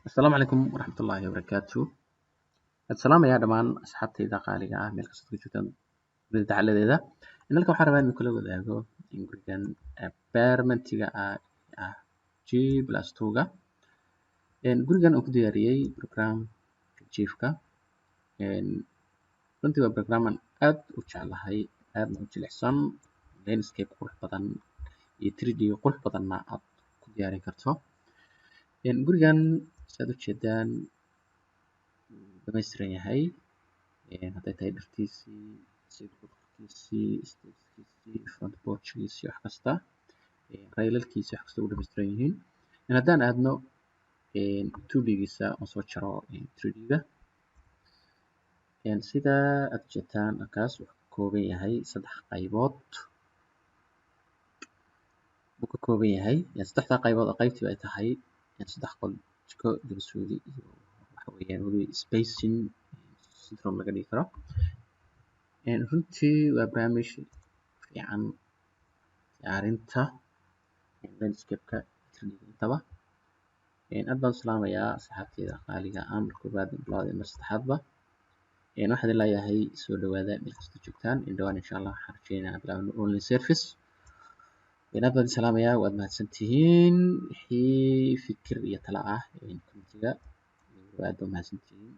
السلام عليكم ورحمة الله وبركاته. السلام يا دمان أصحابتي قالقة meel kasta ku jirtaan dunida dacaladeeda. Halkan waxaan rabaa inaan kula wadaago in gurigan apartmentiga ah G+2ga. Gurigan uu ku diyaariyey programka jiifka. Runtii waa program aan aad u jeclahay, aadna u jilicsan, landscape qurux badan iyo 3D qurux badanna aad ku diyaarin karto. Gurigan saad u jeedaan dhammaystiran yahay, hadday tahay dhirtiisii, sidii stagekiisii, front porchkiisii, wax kasta, raylalkiisii, wax kasta u dhammaystiran yihiin. Haddaan aadno 2Dgiisa oo soo jaro 3Dga, sida aad jeedaan halkaas wuxuu ka kooban yahay 3 qaybood. Wuxuu ka kooban yahay 3 qaybood oo qaybtii ay tahay 3 qol, jiko, daba-suuli iyo waxa weeyaan weli spacing sidroom laga dhigi karo. Runtii waa barnaamij fiican diyaarinta landscape-ka 3D intaba. Aad baan u salaamayaa asxaabteyda qaaliga ah mar koobaad, mar labaad iyo mar saddexaadba. Waxaan idin leeyahay soo dhawaada meel kasta joogtaan. Dhawaan insha Allah waxaan rajeynayaa bilaabno online service. Aad baan idin salaamayaa, waad mahadsantihiin. Wixii fikir iyo talo ah commentiga aad baad mahadsantihiin.